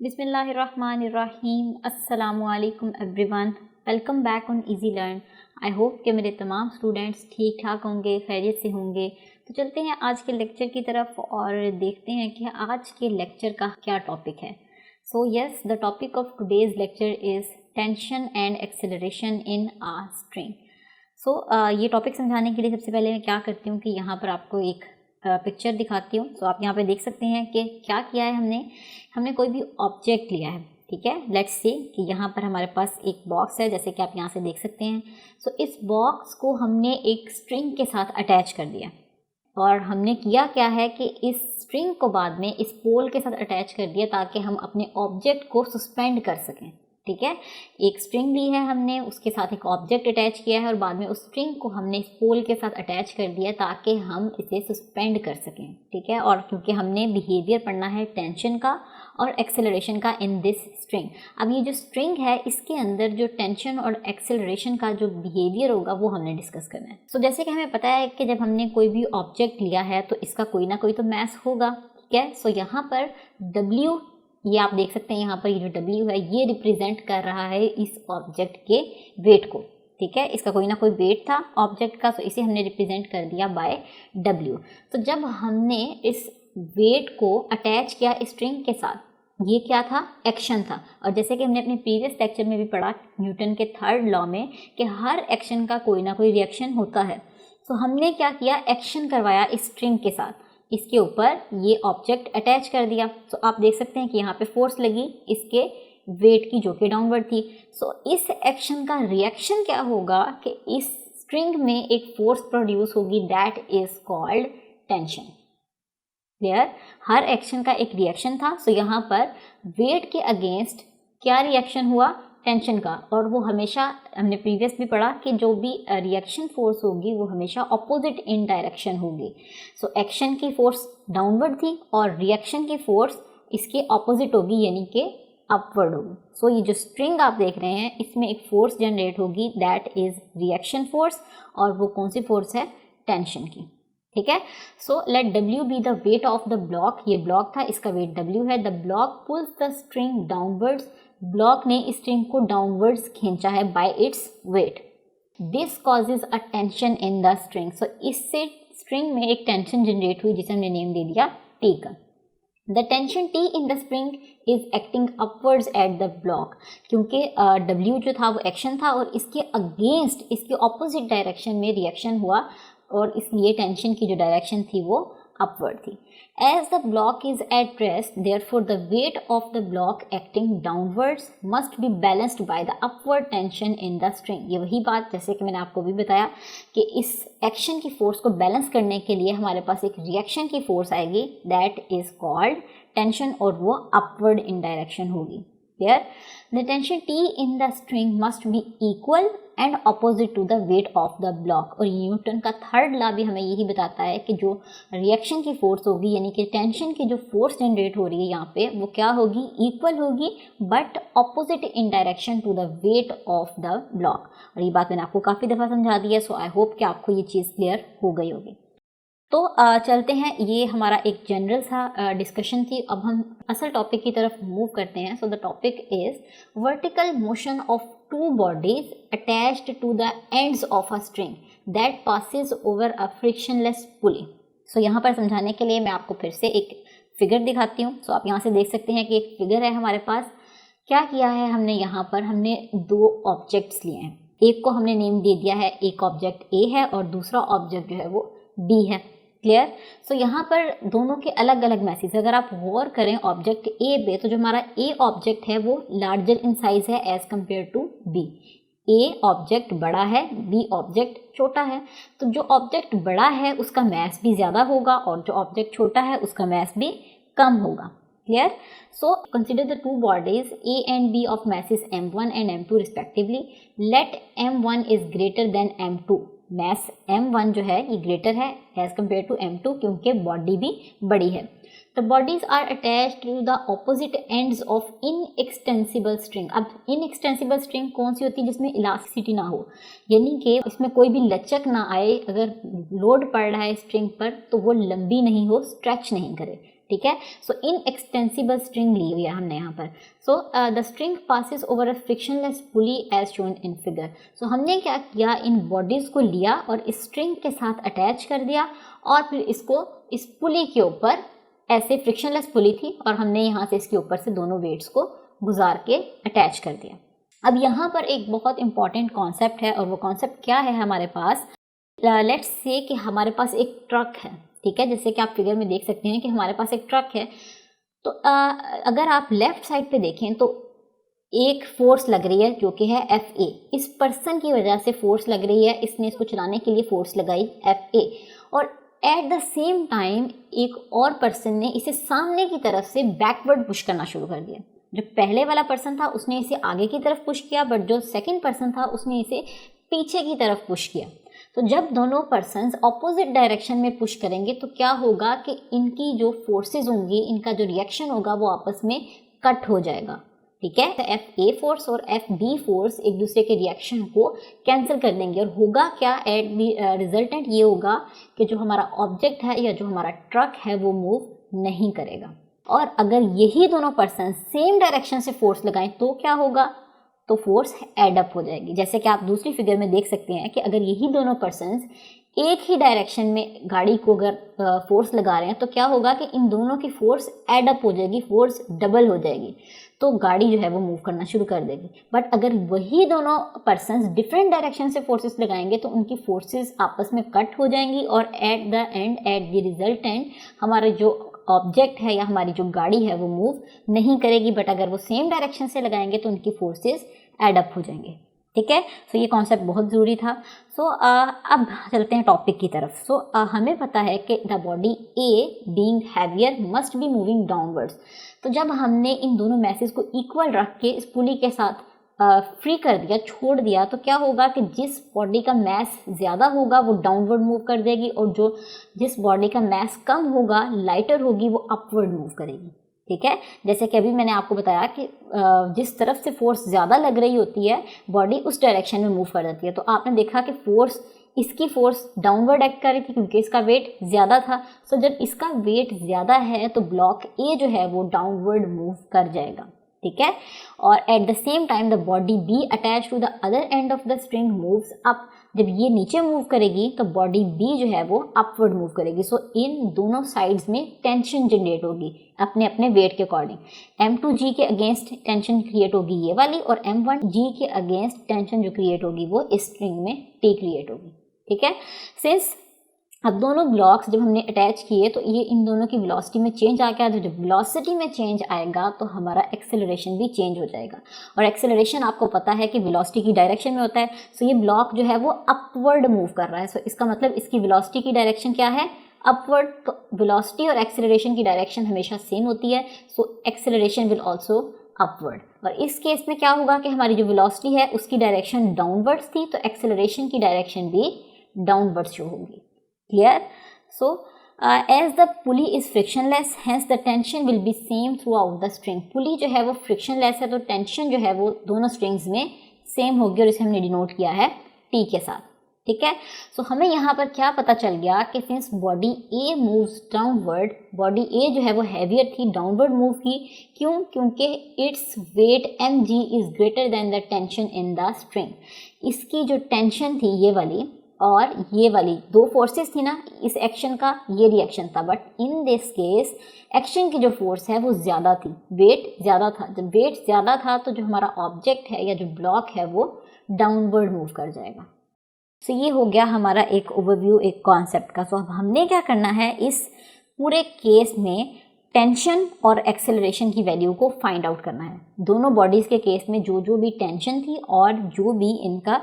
बिस्मिल्लाहिर्रहमानिर्रहीम अस्सलामुअलैकुम everyone. Welcome back on easy learn. I hope कि मेरे तमाम स्टूडेंट्स ठीक ठाक होंगे, खैरियत से होंगे। तो चलते हैं आज के लेक्चर की तरफ और देखते हैं कि आज के लेक्चर का क्या टॉपिक है। So yes, the topic of today's lecture is tension and acceleration in a string. ये टॉपिक समझाने के लिए सबसे पहले मैं क्या करती हूँ कि यहाँ पर आपको एक पिक्चर दिखाती हूँ। तो आप यहाँ पे देख सकते हैं कि क्या किया है हमने कोई भी ऑब्जेक्ट लिया है, ठीक है। लेट्स से कि यहाँ पर हमारे पास एक बॉक्स है, जैसे कि आप यहाँ से देख सकते हैं। इस बॉक्स को हमने एक स्ट्रिंग के साथ अटैच कर दिया और हमने किया क्या है कि इस स्ट्रिंग को बाद में इस पोल के साथ अटैच कर दिया ताकि हम अपने ऑब्जेक्ट को सस्पेंड कर सकें, ठीक है। एक स्ट्रिंग ली है हमने, उसके साथ एक ऑब्जेक्ट अटैच किया है और बाद में उस स्ट्रिंग को हमने इस पोल के साथ अटैच कर दिया ताकि हम इसे सस्पेंड कर सकें, ठीक है। और क्योंकि हमने बिहेवियर पढ़ना है टेंशन का और एक्सेलरेशन का इन दिस स्ट्रिंग। अब ये जो स्ट्रिंग है इसके अंदर जो टेंशन और एक्सेलरेशन का जो बिहेवियर होगा वो हमने डिस्कस करना है। जैसे कि हमें पता है कि जब हमने कोई भी ऑब्जेक्ट लिया है तो इसका कोई ना कोई तो मास होगा, ठीक है। यहाँ पर W, ये आप देख सकते हैं यहाँ पर ये जो W है ये रिप्रेजेंट कर रहा है इस ऑब्जेक्ट के वेट को, ठीक है। इसका कोई ना कोई वेट था ऑब्जेक्ट का, तो इसे हमने रिप्रेजेंट कर दिया बाय W। तो जब हमने इस वेट को अटैच किया स्ट्रिंग के साथ, ये क्या था, एक्शन था। और जैसे कि हमने अपने प्रीवियस लेक्चर में भी पढ़ा न्यूटन के थर्ड लॉ में कि हर एक्शन का कोई ना कोई रिएक्शन होता है। हमने क्या किया, एक्शन करवाया इस स्ट्रिंग के साथ, इसके ऊपर ये ऑब्जेक्ट अटैच कर दिया। आप देख सकते हैं कि यहाँ पे फोर्स लगी इसके वेट की जो कि डाउनवर्ड थी। इस एक्शन का रिएक्शन क्या होगा कि इस स्ट्रिंग में एक फोर्स प्रोड्यूस होगी, that is called tension. Clear, her action का एक रिएक्शन था। यहाँ पर वेट के अगेंस्ट क्या रिएक्शन हुआ, टेंशन का। और वो हमेशा, हमने प्रीवियस भी पढ़ा कि जो भी रिएक्शन फोर्स होगी वो हमेशा ऑपोजिट इन डायरेक्शन होगी। एक्शन की फोर्स डाउनवर्ड थी और रिएक्शन की फोर्स इसके ऑपोजिट होगी, यानी कि अपवर्ड होगी। ये जो स्ट्रिंग आप देख रहे हैं इसमें एक फोर्स जनरेट होगी, दैट इज रिएक्शन फोर्स। और वो कौन सी फोर्स है, टेंशन की, ठीक है। Let W be the weight of the block. ये ब्लॉक था, इसका वेट W है। The block pulls the string downwards. Block ने स्ट्रिंग को डाउनवर्ड्स खींचा है by its weight. This causes a tension in the string. इससे स्ट्रिंग में एक टेंशन जनरेट हुई जिसे हमने नेम दे दिया T का। The tension T in the spring is acting upwards at the block. क्योंकि W जो था वो एक्शन था और इसके अगेंस्ट, इसके ऑपोजिट डायरेक्शन में रिएक्शन हुआ और इसलिए टेंशन की जो डायरेक्शन थी वो अपवर्ड थी। As the block is at rest, therefore the weight of the block acting downwards must be balanced by the upward tension in the string। ये वही बात जैसे कि मैंने आपको भी बताया कि इस एक्शन की फोर्स को बैलेंस करने के लिए हमारे पास एक रिएक्शन की फोर्स आएगी, दैट इज कॉल्ड टेंशन, और वो अपवर्ड इन डायरेक्शन होगी। Clear, the tension T in the string must be equal and opposite to the weight of the block। और न्यूटन का थर्ड लॉ भी हमें यही बताता है कि जो रिएक्शन की फोर्स होगी, यानी कि टेंशन की जो फोर्स जनरेट हो रही है यहाँ पे, वो क्या होगी, इक्वल होगी but opposite in direction to the weight of the block. और ये बात मैंने आपको काफ़ी दफ़ा समझा दी है। आई होप कि आपको ये चीज़ क्लियर हो गई होगी। चलते हैं, ये हमारा एक जनरल सा डिस्कशन थी। अब हम असल टॉपिक की तरफ मूव करते हैं। The topic is vertical motion of two bodies attached to the ends of a string that passes over a frictionless pulley. यहाँ पर समझाने के लिए मैं आपको फिर से एक फिगर दिखाती हूँ। आप यहाँ से देख सकते हैं कि एक फिगर है हमारे पास। क्या किया है हमने, यहाँ पर हमने दो ऑब्जेक्ट्स लिए हैं। एक को हमने नेम दे दिया है, एक ऑब्जेक्ट A है और दूसरा ऑब्जेक्ट जो है वो B है। क्लियर, यहाँ पर दोनों के अलग अलग मैसेज। अगर आप गौर करें ऑब्जेक्ट A पे, तो जो हमारा A ऑब्जेक्ट है वो लार्जर इन साइज है as compare to B। A object बड़ा है, B ऑब्जेक्ट छोटा है। तो जो ऑब्जेक्ट बड़ा है उसका मैस भी ज़्यादा होगा और जो ऑब्जेक्ट छोटा है उसका मैस भी कम होगा। Clear, consider the two bodies A and B of masses m1 and m2 respectively. Let m1 is greater than m2। Mass m1 जो है ये ग्रेटर है एज कम्पेयर टू m2 क्योंकि बॉडी भी बड़ी है। The bodies are attached to the opposite ends of inextensible string. अब inextensible string कौन सी होती है, जिसमें इलास्टिसिटी ना हो, यानी कि इसमें कोई भी लचक ना आए। अगर लोड पड़ रहा है स्ट्रिंग पर तो वो लंबी नहीं हो, स्ट्रेच नहीं करे। ठीक है। सो इन एक्सटेंसिबल स्ट्रिंग ली हुई है हमने यहाँ पर। So the string passes over a frictionless pulley as shown in figure. So हमने क्या किया, इन बॉडीज़ को लिया और इस स्ट्रिंग के साथ अटैच कर दिया और फिर इसको इस पुली के ऊपर, ऐसे फ्रिक्शनलेस पुली थी और हमने यहाँ से इसके ऊपर से दोनों वेट्स को गुजार के अटैच कर दिया। अब यहाँ पर एक बहुत इंपॉर्टेंट कॉन्सेप्ट है और वो कॉन्सेप्ट क्या है हमारे पास, लेट्स से कि हमारे पास एक ट्रक है, ठीक है। जैसे कि आप फिगर में देख सकते हैं कि हमारे पास एक ट्रक है। तो अगर आप लेफ्ट साइड पे देखें तो एक फोर्स लग रही है जो कि है FA। इस पर्सन की वजह से फोर्स लग रही है, इसने इसको चलाने के लिए फोर्स लगाई FA। और एट द सेम टाइम एक और पर्सन ने इसे सामने की तरफ से बैकवर्ड पुश करना शुरू कर दिया। जो पहले वाला पर्सन था उसने इसे आगे की तरफ पुश किया, बट जो सेकंड पर्सन था उसने इसे पीछे की तरफ पुश किया। तो जब दोनों पर्सन्स ऑपोजिट डायरेक्शन में पुश करेंगे तो क्या होगा कि इनकी जो फोर्सेस होंगी, इनका जो रिएक्शन होगा वो आपस में कट हो जाएगा, ठीक है। तो FA फोर्स और FB फोर्स एक दूसरे के रिएक्शन को कैंसिल कर देंगे और होगा क्या, एट द रिजल्टेंट ये होगा कि जो हमारा ऑब्जेक्ट है या जो हमारा ट्रक है वो मूव नहीं करेगा। और अगर यही दोनों पर्सन सेम डायरेक्शन से फोर्स लगाएं तो क्या होगा, तो फोर्स एड अप हो जाएगी। जैसे कि आप दूसरी फिगर में देख सकते हैं कि अगर यही दोनों पर्सन्स एक ही डायरेक्शन में गाड़ी को अगर फोर्स लगा रहे हैं तो क्या होगा कि इन दोनों की फोर्स एड अप हो जाएगी, फोर्स डबल हो जाएगी, तो गाड़ी जो है वो मूव करना शुरू कर देगी। बट अगर वही दोनों पर्सन्स डिफरेंट डायरेक्शन से फोर्सेस लगाएंगे तो उनकी फोर्सेस आपस में कट हो जाएंगी और at the end, at the resultant, हमारे जो ऑब्जेक्ट है या हमारी जो गाड़ी है वो मूव नहीं करेगी। बट अगर वो सेम डायरेक्शन से लगाएंगे तो उनकी फोर्सेस एड अप हो जाएंगे, ठीक है। सो ये कॉन्सेप्ट बहुत ज़रूरी था। सो अब चलते हैं टॉपिक की तरफ। सो हमें पता है कि the body A being heavier must be moving downwards. तो जब हमने इन दोनों मैसेज को इक्वल रख के इस पुली के साथ फ्री कर दिया, छोड़ दिया, तो क्या होगा कि जिस बॉडी का मैस ज़्यादा होगा वो डाउनवर्ड मूव कर देगी और जिस बॉडी का मैस कम होगा, लाइटर होगी, वो अपवर्ड मूव करेगी, ठीक है। जैसे कि अभी मैंने आपको बताया कि जिस तरफ से फोर्स ज़्यादा लग रही होती है बॉडी उस डायरेक्शन में मूव कर जाती है। तो आपने देखा कि इसकी फोर्स डाउनवर्ड एक्ट कर रही थी क्योंकि इसका वेट ज़्यादा था। सो जब इसका वेट ज़्यादा है तो ब्लॉक A जो है वो डाउनवर्ड मूव कर जाएगा, ठीक है। और at the same time the body B attach to the other end of the string moves up. जब ये नीचे मूव करेगी तो बॉडी B जो है वो अपवर्ड मूव करेगी। सो इन दोनों साइड्स में टेंशन जनरेट होगी अपने अपने वेट के अकॉर्डिंग। M2G के अगेंस्ट टेंशन क्रिएट होगी ये वाली, और M1G के अगेंस्ट टेंशन जो क्रिएट होगी वो इस स्ट्रिंग में T क्रिएट होगी, ठीक है। सिंस अब दोनों ब्लॉक्स जब हमने अटैच किए तो ये इन दोनों की वेलोसिटी में चेंज आ गया। तो जब वेलोसिटी में चेंज आएगा तो हमारा एक्सेलरेशन भी चेंज हो जाएगा, और एक्सेलरेशन आपको पता है कि वेलोसिटी की डायरेक्शन में होता है। सो ये ब्लॉक जो है वो अपवर्ड मूव कर रहा है। सो इसका मतलब इसकी वेलोसिटी की डायरेक्शन क्या है, अपवर्ड। तो वेलोसिटी और एक्सेलरेशन की डायरेक्शन हमेशा सेम होती है, so acceleration will also upward. और इस केस में क्या होगा कि हमारी जो वेलोसिटी है उसकी डायरेक्शन डाउनवर्ड्स थी, तो एक्सेलरेशन की डायरेक्शन भी डाउनवर्ड्स शो होगी। Clear? So as the pulley is frictionless, hence the tension will be same throughout the string. पुली जो है वो frictionless है तो टेंशन जो है वो दोनों स्ट्रिंग्स में सेम होगी, और इसे हमने डिनोट किया है T के साथ, ठीक है। सो हमें यहाँ पर क्या पता चल गया कि since body A moves downward, body A जो है वो हैवियर थी, डाउनवर्ड मूव की। क्यों? क्योंकि its weight mg is greater than the tension in the string. इसकी जो टेंशन थी ये वाली और ये वाली दो फोर्सेस थी ना, इस एक्शन का ये रिएक्शन था, but in this case action की जो फोर्स है वो ज़्यादा थी, वेट ज़्यादा था। जब वेट ज़्यादा था तो जो हमारा ऑब्जेक्ट है या जो ब्लॉक है वो डाउनवर्ड मूव कर जाएगा। सो ये हो गया हमारा एक ओवरव्यू एक कॉन्सेप्ट का। सो अब हमने क्या करना है, इस पूरे केस में टेंशन और एक्सेलरेशन की वैल्यू को फाइंड आउट करना है। दोनों बॉडीज़ के केस में जो जो भी टेंशन थी और जो भी इनका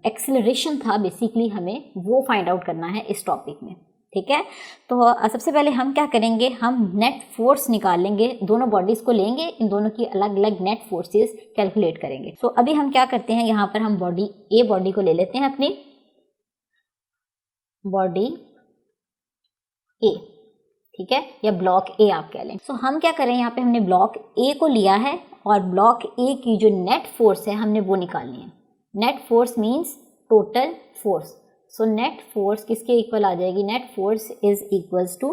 एक्सेलरेशन था, बेसिकली हमें वो फाइंड आउट करना है इस टॉपिक में, ठीक है। तो सबसे पहले हम क्या करेंगे, हम नेट फोर्स निकाल लेंगे, दोनों बॉडीज़ को लेंगे, इन दोनों की अलग अलग नेट फोर्सेस कैलकुलेट करेंगे। सो अभी हम क्या करते हैं, यहाँ पर हम बॉडी को ले लेते हैं, अपनी बॉडी A, ठीक है, या ब्लॉक A आप कह लें। सो हम क्या करें, यहाँ पे हमने ब्लॉक A को लिया है और ब्लॉक A की जो नेट फोर्स है हमने वो निकालनी है। Net force means total force. So net force किसके इक्वल आ जाएगी, net force is equals to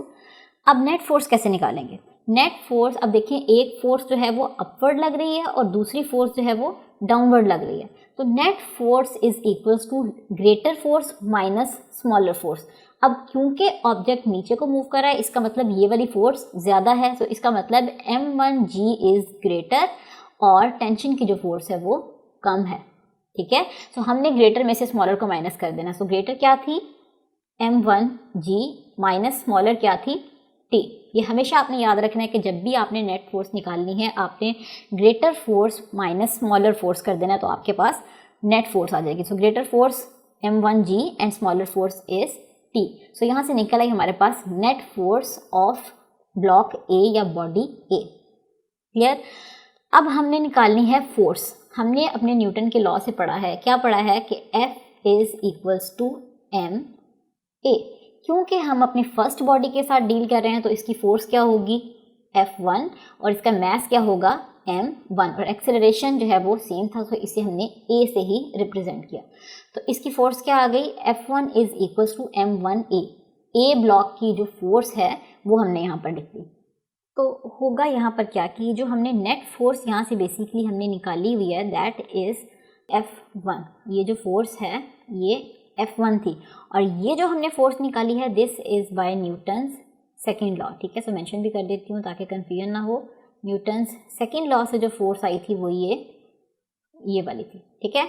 अब नेट फोर्स कैसे निकालेंगे? नेट फोर्स, अब देखिए एक फोर्स जो है वो अपवर्ड लग रही है और दूसरी फोर्स जो है वो डाउनवर्ड लग रही है। तो net force is equals to greater force minus smaller force. अब क्योंकि ऑब्जेक्ट नीचे को मूव कर रहा है, इसका मतलब ये वाली फोर्स ज़्यादा है, तो इसका मतलब m1g इज ग्रेटर और टेंशन की जो फोर्स है वो कम है। ठीक है, सो हमने ग्रेटर में से स्मॉलर को माइनस कर देना। सो ग्रेटर क्या थी? m1g माइनस स्मॉलर क्या थी? t। ये हमेशा आपने याद रखना है कि जब भी आपने नेट फोर्स निकालनी है आपने greater force minus smaller force कर देना, तो आपके पास नेट फोर्स आ जाएगी। So greater force m1g and smaller force is t। So यहाँ से निकल आई हमारे पास net force of block A या बॉडी ए। क्लियर? अब हमने निकालनी है फोर्स। हमने अपने न्यूटन के लॉ से पढ़ा है, क्या पढ़ा है कि F is equals to m a। क्योंकि हम अपनी फर्स्ट बॉडी के साथ डील कर रहे हैं तो इसकी फोर्स क्या होगी? F1 और इसका मास क्या होगा? m1 और एक्सेलरेशन जो है वो सेम था, तो इसे हमने a से ही रिप्रेजेंट किया। तो इसकी फोर्स क्या आ गई? F1 is equals to m1a। A block की जो फोर्स है वो हमने यहाँ पर लिख दी। तो होगा यहाँ पर क्या कि जो हमने नेट फोर्स यहाँ से बेसिकली हमने निकाली हुई है दैट इज़ F1। ये जो फोर्स है ये F1 थी और ये जो हमने फोर्स निकाली है this is by Newton's second law. ठीक है, सो मेंशन भी कर देती हूँ ताकि कन्फ्यूजन ना हो। न्यूटन्स सेकेंड लॉ से जो फोर्स आई थी वो ये वाली थी। ठीक है,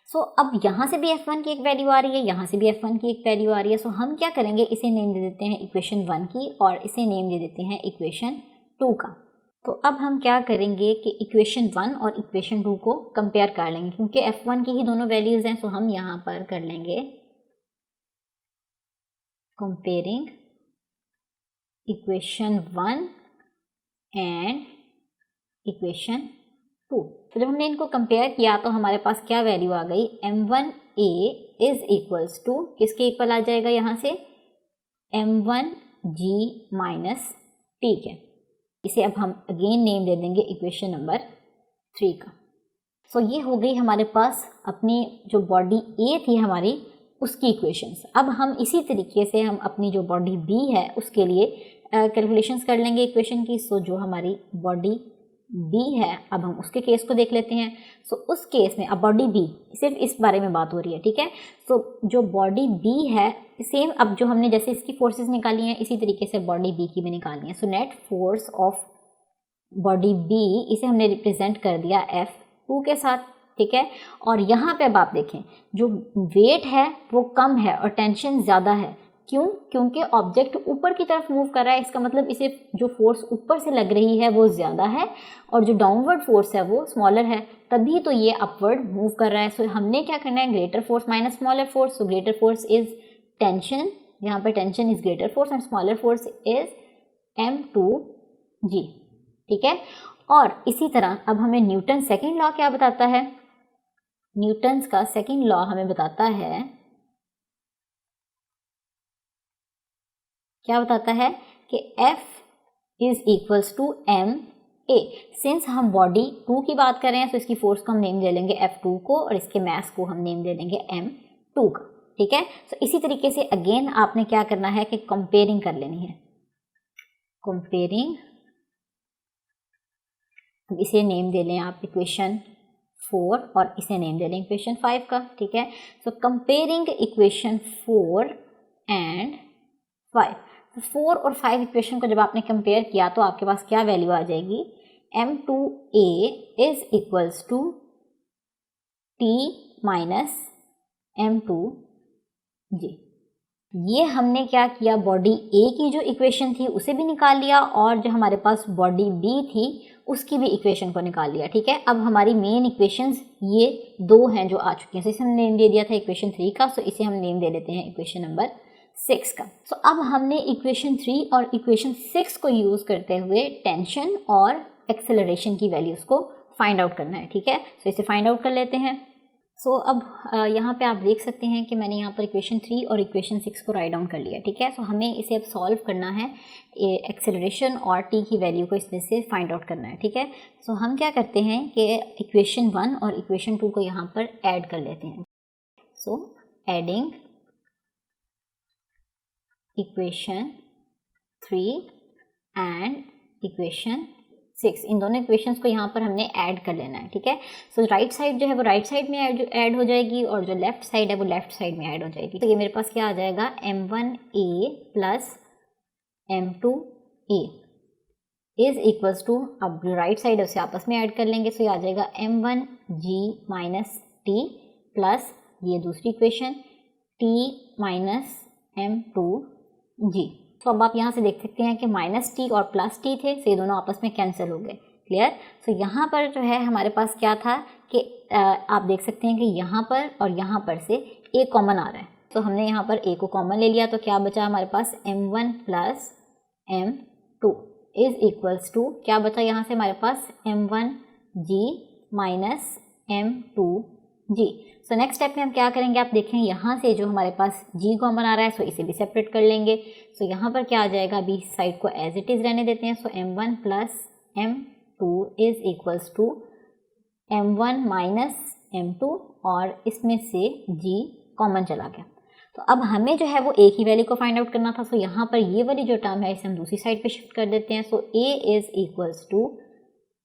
सो अब यहाँ से भी F1 की एक वैल्यू आ रही है, यहाँ से भी F1 की एक वैल्यू आ रही है। सो हम क्या करेंगे, इसे नेम दे देते हैं इक्वेशन 1 की और इसे नेम दे देते हैं इक्वेशन 2 का। तो अब हम क्या करेंगे कि इक्वेशन 1 और इक्वेशन 2 को कंपेयर कर लेंगे, क्योंकि F1 की ही दोनों वैल्यूज़ हैं। सो हम यहाँ पर कर लेंगे कंपेयरिंग इक्वेशन 1 एंड इक्वेशन 2। तो जब हमने इनको कंपेयर किया तो हमारे पास क्या वैल्यू आ गई? m1a इज इक्वल्स टू किसके इक्वल आ जाएगा यहाँ से? m1g माइनस t के। इसे अब हम अगेन नेम दे देंगे इक्वेशन नंबर 3 का। सो ये हो गई हमारे पास अपनी जो बॉडी A थी हमारी उसकी इक्वेशंस। अब हम इसी तरीके से हम अपनी जो बॉडी B है उसके लिए कैलकुलेशंस कर लेंगे इक्वेशन की। सो जो हमारी बॉडी B है अब हम उसके केस को देख लेते हैं। सो उस केस में अब बॉडी B सिर्फ इस बारे में बात हो रही है। ठीक है, सो जो बॉडी B है सेम, अब जो हमने जैसे इसकी फोर्सेस निकाली हैं इसी तरीके से बॉडी B की भी निकालनी है। सो net force of body B इसे हमने रिप्रेजेंट कर दिया F2 के साथ। ठीक है, और यहाँ पे अब आप देखें जो वेट है वो कम है और टेंशन ज़्यादा है। क्यों? क्योंकि ऑब्जेक्ट ऊपर की तरफ मूव कर रहा है, इसका मतलब इसे जो फोर्स ऊपर से लग रही है वो ज़्यादा है और जो डाउनवर्ड फोर्स है वो स्मॉलर है, तभी तो ये अपवर्ड मूव कर रहा है। सो हमने क्या करना है? Greater force minus smaller force. So greater force is tension, यहाँ पर tension is greater force and smaller force is m2g। ठीक है, और इसी तरह अब हमें न्यूटन सेकेंड लॉ क्या बताता है? न्यूटन्स का सेकेंड लॉ हमें बताता है, क्या बताता है कि F is equals to ma। Since हम बॉडी 2 की बात कर रहे हैं तो इसकी फोर्स को हम नेम दे लेंगे F2 को और इसके मास को हम नेम दे लेंगे m2 का। ठीक है, तो इसी तरीके से अगेन आपने क्या करना है कि कंपेयरिंग कर लेनी है। कंपेयरिंग, इसे नेम दे लें आप इक्वेशन 4 और इसे नेम दे लें इक्वेशन 5 का। ठीक है, सो कंपेयरिंग इक्वेशन 4 एंड 5। 4 और 5 इक्वेशन को जब आपने कंपेयर किया तो आपके पास क्या वैल्यू आ जाएगी? m2a is equals to t minus m2g। ये हमने क्या किया? बॉडी A की जो इक्वेशन थी उसे भी निकाल लिया और जो हमारे पास बॉडी B थी उसकी भी इक्वेशन को निकाल लिया। ठीक है, अब हमारी मेन इक्वेशंस ये दो हैं जो आ चुकी हैं। सो इसे हम नेम दे दिया था इक्वेशन 3 का, सो इसे हम नेम दे लेते हैं इक्वेशन नंबर 6 का। सो अब हमने इक्वेशन 3 और इक्वेशन 6 को यूज़ करते हुए टेंशन और एक्सेलरेशन की वैल्यूज़ को फाइंड आउट करना है। ठीक है, सो इसे फाइंड आउट कर लेते हैं। सो अब यहाँ पे आप देख सकते हैं कि मैंने यहाँ पर इक्वेशन 3 और इक्वेशन 6 को राइट डाउन कर लिया। ठीक है, सो हमें इसे अब सॉल्व करना है, एक्सेलरेशन और t की वैल्यू को इसमें से फाइंड आउट करना है। ठीक है, सो हम क्या करते हैं कि इक्वेशन 1 और इक्वेशन 2 को यहाँ पर ऐड कर लेते हैं। So adding equation 3 and equation 6, इन दोनों इक्वेशंस को यहाँ पर हमने ऐड कर लेना है, ठीक है। सो राइट साइड जो है वो राइट साइड में ऐड हो जाएगी और जो लेफ्ट साइड है वो लेफ्ट साइड में ऐड हो जाएगी। तो ये मेरे पास क्या आ जाएगा, m1a plus m2a is equals to, अब जो राइट साइड है उसे आपस में ऐड कर लेंगे। सो ये आ जाएगा m1g माइनस टी प्लस ये दूसरी इक्वेशन t माइनस m2g। तो अब आप यहाँ से देख सकते हैं कि माइनस टी और प्लस टी थे, तो ये दोनों आपस में कैंसिल हो गए। क्लियर। तो यहाँ पर जो है हमारे पास क्या था कि आप देख सकते हैं कि यहाँ पर और यहाँ पर से a कॉमन आ रहा है, तो हमने यहाँ पर a को कॉमन ले लिया, तो क्या बचा हमारे पास m1 plus m2 is equals to, क्या बचा यहाँ से हमारे पास m1g minus m2g। So next step में हम क्या करेंगे, आप देखें यहाँ से जो हमारे पास g कॉमन आ रहा है, सो इसे भी सेपरेट कर लेंगे। सो यहाँ पर क्या आ जाएगा, अभी इस साइड को एज इट इज़ रहने देते हैं। So m1 plus m2 is equals to m1 minus m2 और इसमें से g कॉमन चला गया। तो अब हमें जो है वो a की वैल्यू को फाइंड आउट करना था। सो यहाँ पर ये वाली जो टर्म है इसे हम दूसरी साइड पे शिफ्ट कर देते हैं। So a is equals to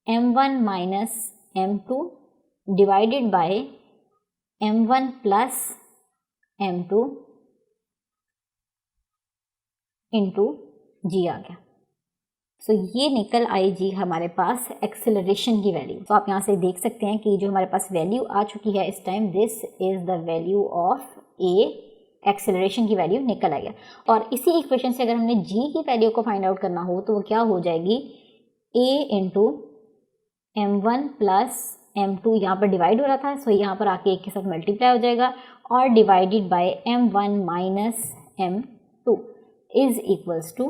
m1 minus m2 divided by m1 plus m2 into g आ गया। सो ये निकल आई जी हमारे पास एक्सेलरेशन की वैल्यू। तो आप यहाँ से देख सकते हैं कि जो हमारे पास वैल्यू आ चुकी है इस time, this is the value of a, acceleration की वैल्यू निकल आई है। और इसी इक्वेशन से अगर हमने g की वैल्यू को फाइंड आउट करना हो तो वो क्या हो जाएगी, a into m1 plus m2, यहाँ पर डिवाइड हो रहा था, सो यहाँ पर आके एक के साथ मल्टीप्लाई हो जाएगा और divided by m1 minus m2 is equals to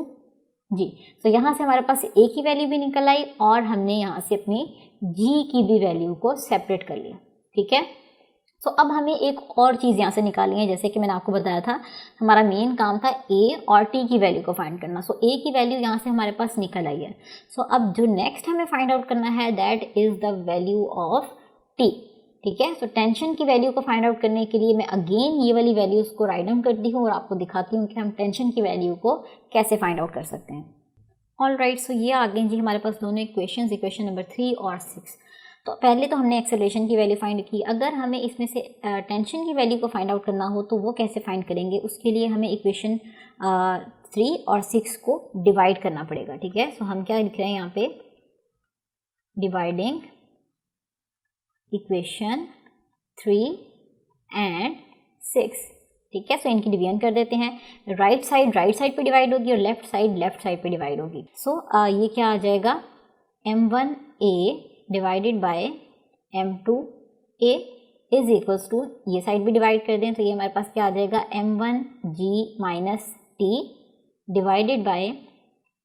g। तो यहाँ से हमारे पास a की वैल्यू भी निकल आई और हमने यहाँ से अपनी g की भी वैल्यू को सेपरेट कर लिया, ठीक है। तो अब हमें एक और चीज़ यहाँ से निकालनी है, जैसे कि मैंने आपको बताया था हमारा मेन काम था a और t की वैल्यू को फाइंड करना। सो a की वैल्यू यहाँ से हमारे पास निकल आई है। सो अब जो नेक्स्ट हमें फाइंड आउट करना है that is the value of t, ठीक है। सो टेंशन की वैल्यू को फाइंड आउट करने के लिए मैं अगेन ये वाली वैल्यूज़ को राइट डाउन करती हूँ और आपको दिखाती हूँ कि हम टेंशन की वैल्यू को कैसे फाइंड आउट कर सकते हैं। ऑल राइट, सो ये आ गए जी हमारे पास दोनों इक्वेशन, इक्वेशन नंबर 3 और 6। तो पहले तो हमने एक्सेलरेशन की वैल्यू फाइंड की। अगर हमें इसमें से टेंशन की वैल्यू को फाइंड आउट करना हो तो वो कैसे फाइंड करेंगे, उसके लिए हमें इक्वेशन 3 और 6 को डिवाइड करना पड़ेगा, ठीक है। सो हम क्या लिख रहे हैं यहाँ पे, डिवाइडिंग इक्वेशन 3 एंड 6, ठीक है। सो इनकी डिवीजन कर देते हैं। राइट साइड पे डिवाइड होगी और लेफ्ट साइड पे डिवाइड होगी। सो ये क्या आ जाएगा, m1a divided by m2a is equals to, ये साइड भी डिवाइड कर दें तो ये हमारे पास क्या आ जाएगा, m1g minus t divided by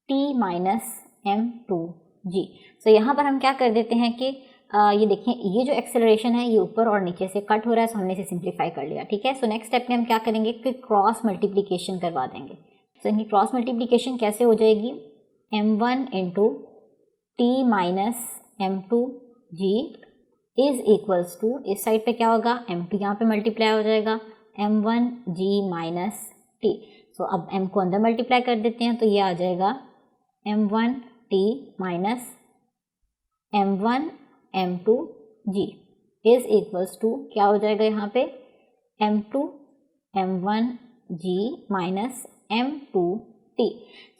t minus m2g। सो यहाँ पर हम क्या कर देते हैं कि ये देखिए ये जो एक्सेलरेशन है ये ऊपर और नीचे से कट हो रहा है, सो हमने इसे सिंप्लीफाई कर लिया, ठीक है। सो नेक्स्ट स्टेप में हम क्या करेंगे कि क्रॉस मल्टीप्लिकेशन करवा देंगे। सो इनकी क्रॉस मल्टीप्लिकेशन कैसे हो जाएगी, m1 into t minus m2g is equals to, इस साइड पे क्या होगा, m2 यहाँ पे मल्टीप्लाई हो जाएगा m1g माइनस t। सो अब m को अंदर मल्टीप्लाई कर देते हैं तो ये आ जाएगा m1t minus m1 m2g is equals to, क्या हो जाएगा यहाँ पे, m2 m1g माइनस m2t।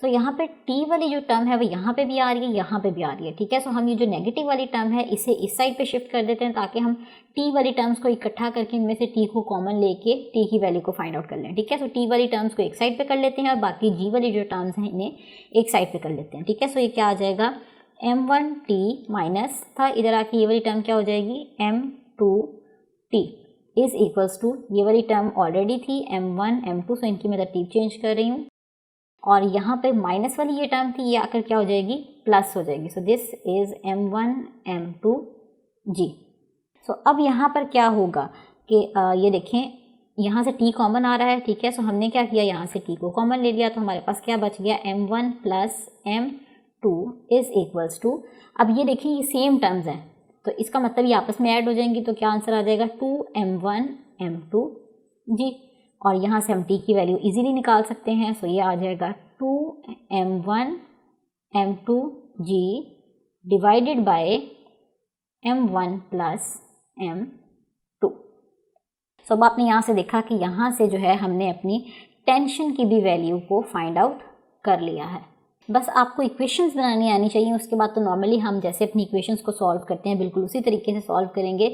तो यहाँ पे t वाली जो टर्म है वो यहाँ पे भी आ रही है, यहाँ पे भी आ रही है, ठीक है। सो हम ये जो नेगेटिव वाली टर्म है इसे इस साइड पे शिफ्ट कर देते हैं ताकि हम t वाली टर्म्स को इकट्ठा करके इनमें से t को कॉमन लेके t की वैल्यू को फाइंड आउट कर लें, ठीक है। सो t वाली टर्म्स को एक साइड पे कर लेते हैं और बाकी g वाली जो टर्म्स हैं इन्हें एक साइड पे कर लेते हैं, ठीक है। सो ये क्या आ जाएगा, m1t माइनस था, इधर आके ये वाली टर्म क्या हो जाएगी, m2t इज इक्वल्स टू, ये वाली टर्म ऑलरेडी थी m1 m2, सो इनकी मैं तरतीब चेंज कर रही हूँ और यहाँ पे माइनस वाली ये टर्म थी ये आकर क्या हो जाएगी, प्लस हो जाएगी। So this is m1 m2g। सो अब यहाँ पर क्या होगा कि ये देखें यहाँ से t कॉमन आ रहा है, ठीक है। सो हमने क्या किया, यहाँ से t को कॉमन ले लिया तो हमारे पास क्या बच गया, m1 plus m2 is equals to, अब ये देखिए ये सेम टर्म्स हैं तो इसका मतलब ये आपस में ऐड हो जाएंगी, तो क्या आंसर आ जाएगा, 2m1 m2g। और यहाँ से हम t की वैल्यू इजीली निकाल सकते हैं। सो ये आ जाएगा 2m1 m2g divided by m1 plus m2। सो अब आपने यहाँ से देखा कि यहाँ से जो है हमने अपनी टेंशन की भी वैल्यू को फाइंड आउट कर लिया है। बस आपको इक्वेशंस बनानी आनी चाहिए, उसके बाद तो नॉर्मली हम जैसे अपनी इक्वेशंस को सॉल्व करते हैं बिल्कुल उसी तरीके से सॉल्व करेंगे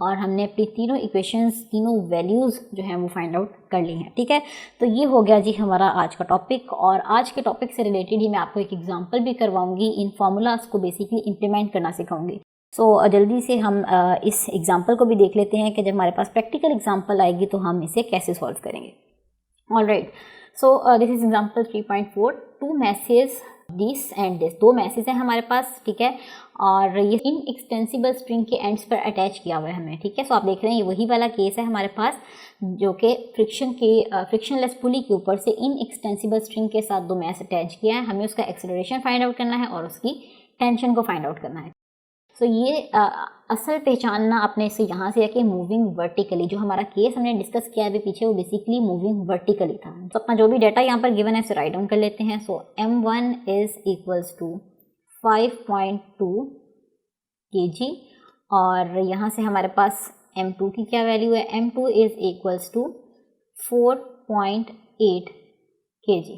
और हमने अपनी तीनों इक्वेशंस, तीनों वैल्यूज़ जो हैं वो फाइंड आउट कर ली हैं। ठीक है, तो ये हो गया जी हमारा आज का टॉपिक, और आज के टॉपिक से रिलेटेड ही मैं आपको एक एग्जाम्पल भी करवाऊँगी, इन फार्मूलाज को बेसिकली इम्प्लीमेंट करना सिखाऊंगी। सो जल्दी से हम इस एग्जाम्पल को भी देख लेते हैं कि जब हमारे पास प्रैक्टिकल एग्जाम्पल आएगी तो हम इसे कैसे सॉल्व करेंगे। Alright, so this is example 3.4, 2 message this and this, 2 message हैं हमारे पास। ठीक है, और ये इन एक्सटेंसिबल स्ट्रिंग के एंड्स पर अटैच किया हुआ है हमें। ठीक है, सो आप देख रहे हैं ये वही वाला केस है हमारे पास जो कि फ्रिक्शनलेस पुली के ऊपर से इन एक्सटेंसिबल स्ट्रिंग के साथ 2 मैस अटैच किया है। हमें उसका एक्सेलरेशन फाइंड आउट करना है और उसकी टेंशन को फाइंड आउट करना है। सो ये असल पहचानना आपने इसे यहाँ से है कि मूविंग वर्टिकली, जो हमारा केस हमने डिस्कस किया अभी पीछे वो बेसिकली मूविंग वर्टिकली था। तो अपना जो भी डाटा यहाँ पर गिवन है उसे राइट डाउन कर लेते हैं। So m1 is equals to 5.2 kg, और यहाँ से हमारे पास m2 की क्या वैल्यू है, m2 is equals to 4.8 kg।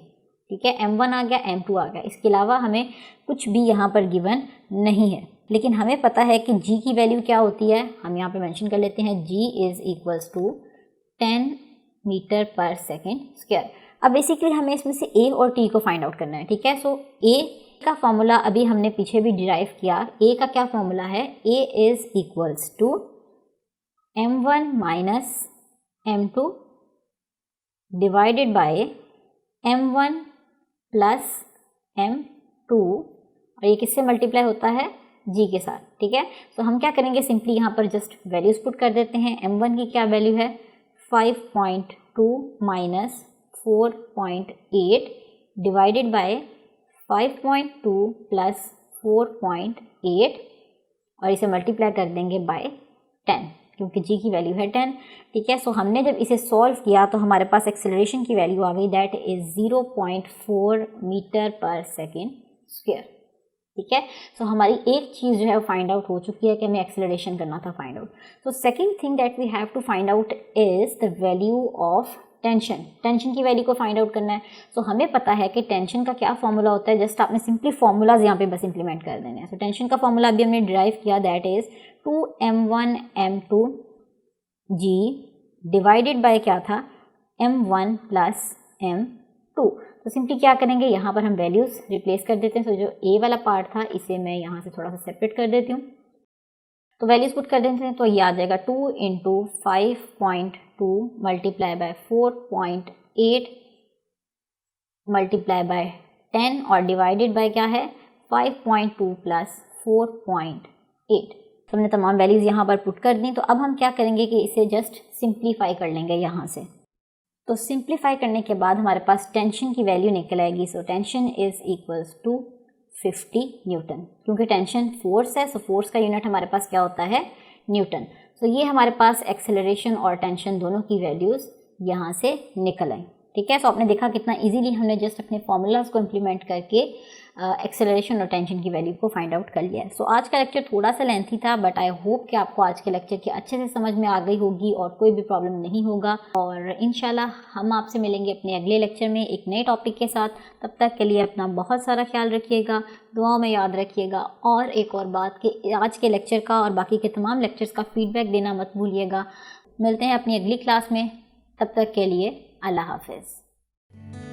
ठीक है, m1 आ गया, m2 आ गया, इसके अलावा हमें कुछ भी यहाँ पर गिवन नहीं है। लेकिन हमें पता है कि g की वैल्यू क्या होती है, हम यहाँ पे मेंशन कर लेते हैं, g is equals to 10 metre पर सेकेंड स्क्वायर। अब बेसिकली हमें इसमें से a और t को फाइंड आउट करना है। ठीक है, सो a का फॉर्मूला अभी हमने पीछे भी डिराइव किया। a का क्या फॉर्मूला है, a is equals to m1 minus m2 divided by m1 plus m2, और ये किससे मल्टीप्लाई होता है, g के साथ। ठीक है, तो हम क्या करेंगे, सिंपली यहाँ पर जस्ट वैल्यूज पुट कर देते हैं। m1 की क्या वैल्यू है, 5.2 माइनस 4.8 डिवाइडेड बाय 5.2 प्लस 4.8, और इसे मल्टीप्लाई कर देंगे बाय 10 क्योंकि g की वैल्यू है 10। ठीक है, सो हमने जब इसे सॉल्व किया तो हमारे पास एक्सेलरेशन की वैल्यू आ गई, दैट इज 0.4 मीटर पर सेकेंड स्क्वायर। ठीक है, सो हमारी एक चीज़ जो है वो फाइंड आउट हो चुकी है कि हमें एक्सेलरेशन करना था find out. So second thing that we have to find out is the value of tension. Tension की वैल्यू को फाइंड आउट करना है। सो हमें पता है कि टेंशन का क्या फॉर्मूला होता है, जस्ट आपने सिंपली फॉर्मूलाज यहाँ पे बस इंप्लीमेंट कर देने हैं। सो टेंशन का फॉर्मूला अभी हमने डिराइव किया, that is 2m1 m2 g divided by क्या था, m1 प्लस m2। तो सिंपली क्या करेंगे, यहाँ पर हम वैल्यूज रिप्लेस कर देते हैं। सो जो a वाला पार्ट था इसे मैं यहाँ से थोड़ा सा सेपरेट कर देती हूँ, तो वैल्यूज पुट कर देते हैं। तो ये आ जाएगा 2 into 5.2 multiply by 4.8 multiply by 10 और डिवाइडेड बाय क्या है 5.2 प्लस 4.8। तो हमने तमाम वैल्यूज यहाँ पर पुट कर दी। तो अब हम क्या करेंगे कि इसे जस्ट सिंप्लीफाई कर लेंगे यहाँ से। तो सिंप्लीफाई करने के बाद हमारे पास टेंशन की वैल्यू निकल आएगी। So tension is equals to 50 newton, क्योंकि टेंशन फोर्स है, सो फोर्स का यूनिट हमारे पास क्या होता है, न्यूटन। सो ये हमारे पास एक्सेलरेशन और टेंशन दोनों की वैल्यूज़ यहाँ से निकल आई। ठीक है, सो आपने देखा कितना इजीली हमने जस्ट अपने फॉर्मूलाज को इम्प्लीमेंट करके एक्सेलरेशन और टेंशन की वैल्यू को फाइंड आउट कर लिया है। सो आज का लेक्चर थोड़ा सा लेंथी था, बट आई होप कि आपको आज के लेक्चर की अच्छे से समझ में आ गई होगी और कोई भी प्रॉब्लम नहीं होगा। और इंशाल्लाह हम आपसे मिलेंगे अपने अगले लेक्चर में एक नए टॉपिक के साथ। तब तक के लिए अपना बहुत सारा ख्याल रखिएगा, दुआओं में याद रखिएगा। और एक और बात कि आज के लेक्चर का और बाकी के तमाम लेक्चर्स का फीडबैक देना मत भूलिएगा। मिलते हैं अपनी अगली क्लास में, तब तक के लिए अल्लाह हाफिज़।